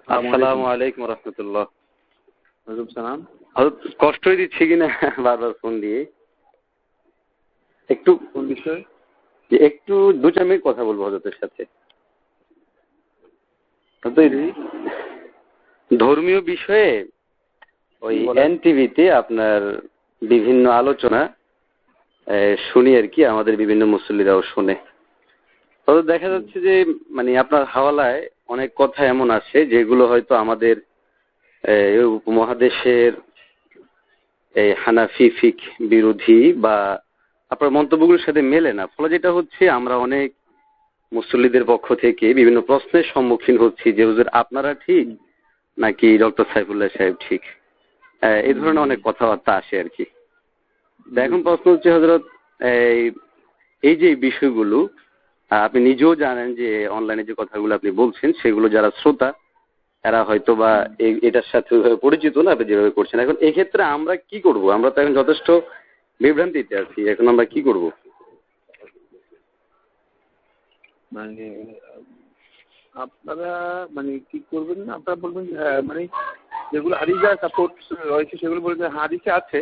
আসসালামু আলাইকুম রহমতুল্লাহ। ওয়ালাইকুম সালাম। কষ্টই দিচ্ছি কিনা বারবার ফোন দিয়ে, একটু কোন বিষয়? একটু 2-4 মিনিট কথা বলবো হযরতের সাথে। ধর্মীয় বিষয়ে ওই এনটিভিতে আপনার বিভিন্ন আলোচনা শুনি আর কি, আমাদের বিভিন্ন মুসল্লিরাও শুনে। তবে দেখা যাচ্ছে যে মানে আপনার হাওয়ালায় অনেক কথা এমন আছে যেগুলো হয়তো আমাদের উপমহাদেশের এই হানাফি ফিক বিরোধী বা আপনার মন্তব্যগুলোর সাথে মেলে না। ফলে যেটা হচ্ছে, আমরা অনেক মুসল্লিদের পক্ষ থেকে বিভিন্ন প্রশ্নের সম্মুখীন হচ্ছি যে হুজুর আপনারা ঠিক নাকি ডক্টর সাইফুল্লাহ সাহেব ঠিক, এই ধরনের অনেক কথাবার্তা আসে আর কি। এখন প্রশ্ন হচ্ছে হযরত, এই যে বিষয়গুলো আপনি নিজেও জানেন যে অনলাইনে যে কথাগুলো আপনি বলছেন সেগুলো যারা শ্রোতা এরা হয়তো বা এটার সাথে ওইভাবে পরিচিত না, আপনি যেভাবে করছেন। এখন এক্ষেত্রে আমরা কি করব? আমরা তো এখন যথেষ্ট বিভ্রান্তিতে আছি, এখন আমরা কি করব? মানে আপনারা মানে কি করবেন না, আপনারা বলবেন মানে যেগুলো হাদিসে সাপোর্ট রয়েছে সেগুলো বলবেন হাদিসে আছে,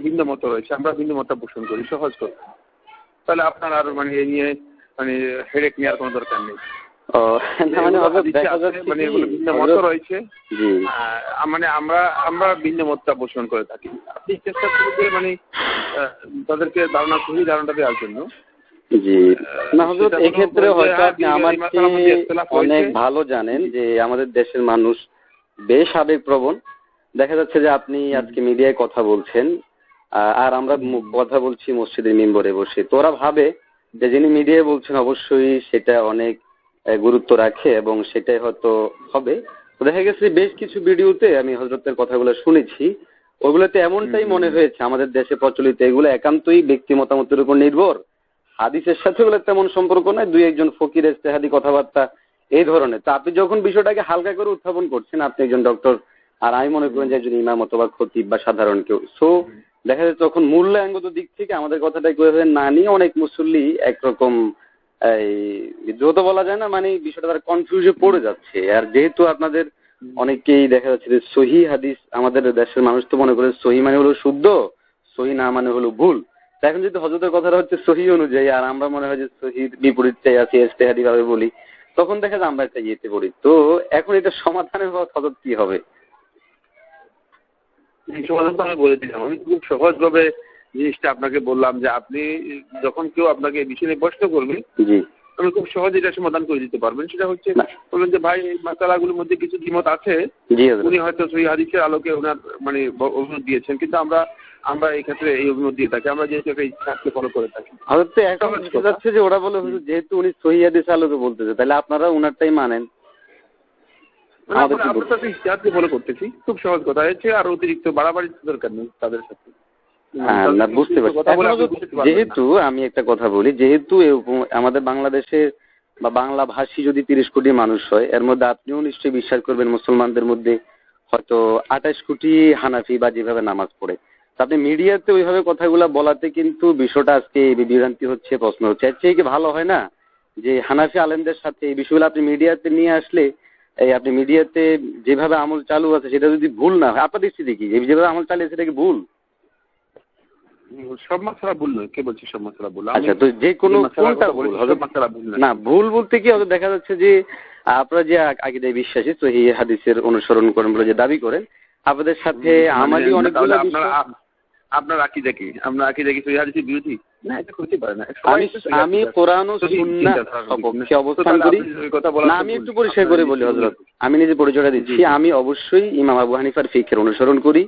ভিন্ন মত রয়েছে, আমরা ভিন্ন মত পোষণ করি, সহজ করে। তাহলে আপনার আর মানে এ নিয়ে মানে হেডেক নেওয়ার কোনো দরকার নেই। মানে এগুলো ভিন্ন মত রয়েছে, মানে আমরা ভিন্ন মতটা পোষণ করে থাকি। আপনি চেষ্টা করবেন মানে তাদেরকে ধারণাটা দেওয়ার জন্য। জি না হযরত, এক্ষেত্রে হয়তো আপনি আমার চেয়ে অনেক ভালো জানেন যে আমাদের দেশের মানুষ বেশ আবেগপ্রবণ। দেখা যাচ্ছে যে আপনি আজকে মিডিয়ায় কথা বলছেন আর আমরা কথা বলছি মসজিদের মিম্বরে বসে, তো ওরা ভাবে যে যিনি মিডিয়ায় বলছেন অবশ্যই সেটা অনেক গুরুত্ব রাখে এবং সেটাই হয়তো হবে। তো দেখা গেছে বেশ কিছু ভিডিওতে আমি হযরতের কথাগুলো শুনেছি, ওগুলোতে এমনটাই মনে হয়েছে আমাদের দেশে প্রচলিত এগুলো একান্তই ব্যক্তি মতামতের উপর নির্ভর, হাদিসের সাথে ওগুলো তেমন সম্পর্ক নয়, 2-1 ফকির ইজতেহাদি কথাবার্তা এই ধরনের। তো আপনি যখন বিষয়টাকে হালকা করে উত্থাপন করছেন, আপনি একজন ডক্টর আর আমি মনে করেন যে একজন ইমাম অথবা খতিব বা সাধারণ কেউ, সো দেখা যাচ্ছে তখন মূল্যায়নগত দিক থেকে আমাদের কথাটা কিভাবে না নিয়ে অনেক মুসল্লি একরকম বিদ্রোহ বলা যায় না, মানে বিষয়টা তারা কনফিউজে পড়ে যাচ্ছে। আর যেহেতু আপনাদের অনেকেই দেখা যাচ্ছে যে সহি হাদিস, আমাদের দেশের মানুষ তো মনে করে সহি মানে হলো শুদ্ধ, সহি না মানে হলো ভুল। এখন যদি হযরতের কথাটা হচ্ছে সহি অনুযায়ী আর আমরা মনে হয় যে সহির বিপরীত চাই আছি ইজতেহাদি ভাবে বলি, তখন দেখা যায় আমরা একটা ইয়েতে পড়ি। তো এখন এটা সমাধানের হযরত কি হবে? সমাধান তো আমি বলে দিলাম, আমি খুব সহজভাবে জিনিসটা আপনাকে বললাম যে আপনি যখন কেউ আপনাকে এই বিষয়ে প্রশ্ন করবে আমি খুব সহজে এটা সমাধান করে দিতে পারবেন। সেটা হচ্ছে বলবেন যে ভাই এই মাসালাগুলোর মধ্যে কিছু দ্বিমত আছে, উনি হয়তো সহি হাদিসের আলোকে ওনার মানে অভিমত দিয়েছেন, কিন্তু আমরা এই ক্ষেত্রে এই অভিমত দিয়ে থাকি, আমরা যেহেতু একটা ইচ্ছাকে ফলো করে থাকি। হয়তো এখন বোঝা যাচ্ছে যে ওরা বলে যেহেতু উনি সহি হাদিসের আলোকে বলতেছে তাহলে আপনারা উনারটাই মানেন। আমরা তাদের ইচ্ছাকে ফলো করতেছি, খুব সহজ কথা হচ্ছে, আর অতিরিক্ত বাড়াবাড়ি দরকার নেই তাদের সাথে। বুঝতে পারছি। যেহেতু আমি একটা কথা বলি, যেহেতু আমাদের বাংলাদেশের বা বাংলা ভাষী যদি 30 কোটি মানুষ হয়, এর মধ্যে আপনিও নিশ্চয়ই বিশ্বাস করবেন মুসলমানদের মধ্যে হয়তো 28 কোটি হানাফি বা যেভাবে নামাজ পড়ে। আপনি মিডিয়াতে ওইভাবে কথাগুলো বলাতে কিন্তু বিষয়টা আজকে বিভ্রান্তি হচ্ছে, প্রশ্ন হচ্ছে। এর চেয়ে কি ভালো হয় না যে হানাফি আলেমদের সাথে এই বিষয়গুলো আপনি মিডিয়াতে নিয়ে আসলে, আপনি মিডিয়াতে যেভাবে আমল চালু আছে সেটা যদি ভুল না হয়, আপনাদের স্থিতি কি? যেভাবে আমল চালিয়ে সেটা কি ভুল? সব মাসলা ভুল নয়, কে বলছি সব মাসলা ভুল? আচ্ছা, তো যে কোনো কোনটা ভুল না? ভুল বলতে কি হবে, দেখা যাচ্ছে যে আপনারা যে আকীদায় বিশ্বাসী সহিহ হাদিসের অনুসরণ করেন বলে যে দাবি করেন, আপনাদের সাথে আমারই অনেকগুলো আপনার আকীদা কি? আমরা আকীদা কি সহিহ হাদিসের বিরোধী? না, এটা করতে পারে না। আমি কোরআন ও সুন্নাহ সপক্ষে অবস্থান করি। না, আমি একটু পরিষ্কার করে বলি হযরত, আমি নিজে পরিচয়টা দিচ্ছি। আমি অবশ্যই ইমাম আবু হানিফার ফিকহের অনুসরণ করি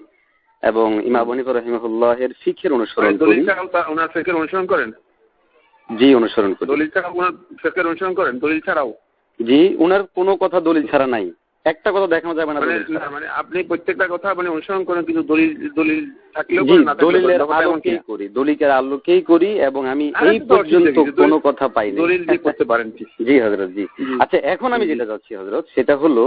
এবং ইমাম আবু হানিফা রাহিমাহুল্লাহের ফিকহের অনুসরণ করি। ওনার ফিকহের অনুসরণ করেন? জি, অনুসরণ করি। দলিল ছাড়া ওনার ফিকহের অনুসরণ করেন? দলিল ছাড়াও? জি, ওনার কোনো কথা দলিল ছাড়া নাই, একটা কথা দেখানো যাবে না। মানে আপনি প্রত্যেকটা কথা মানে অনুসরণ করেন, কিন্তু দলিল থাকলেও না? দলিলের আলোকেই করি, দলিলের আলোকেই করি এবং আমি এই পর্যন্ত কোনো কথা পাইনি। দলিল দিয়ে করতে পারেন? জি হযরত, জি। আচ্ছা, এখন আমি যেটা যাচ্ছি হযরত, সেটা হলো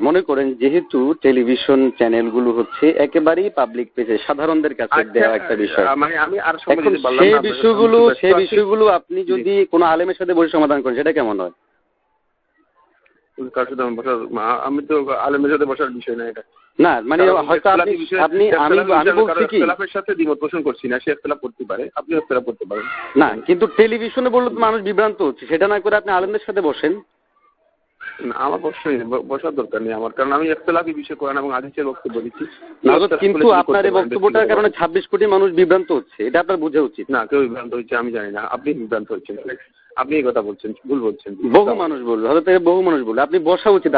মনে করেন যেহেতু টেলিভিশন চ্যানেলগুলো হচ্ছে একেবারেই পাবলিক পেজে সাধারণদের কাছে দেওয়া একটা বিষয়, সেই বিষয়গুলো আপনি যদি কোনো আলেমের সাথে বসে সমাধান করেন সেটা কেমন হয়? কার সাথে বসার, আমি তো আলেমের সাথে বসার বিষয় না এটা। না মানে হয়তো আপনি আমি বলছি কি ইখতিলাফের সাথে দ্বিমত পোষণ করছি না, সে ইখতিলাফ করতে পারে, আপনি ইখতিলাফ করতে পারেন না, কিন্তু টেলিভিশনে বললে তো মানুষ বিভ্রান্ত হচ্ছে, সেটা না করে আপনি আলেমদের সাথে বসেন। না, আমার বসার দরকার নেই আমার, কারণ আমি ইখতিলাফি বিষয় কোরআন এবং হাদিসের বক্তব্য দিচ্ছি। কিন্তু আপনার এই বক্তব্যটার কারণে 26 কোটি মানুষ বিভ্রান্ত হচ্ছে, এটা আপনার বোঝা উচিত। না, কেউ বিভ্রান্ত হচ্ছে আমি জানি না, আপনি বিভ্রান্ত হচ্ছেন, আপনি এই কথা বলছেন, ভুল বলছেন। বহু মানুষ বলবে, হয়তো বহু মানুষ বলবে, আপনি বসা উচিত।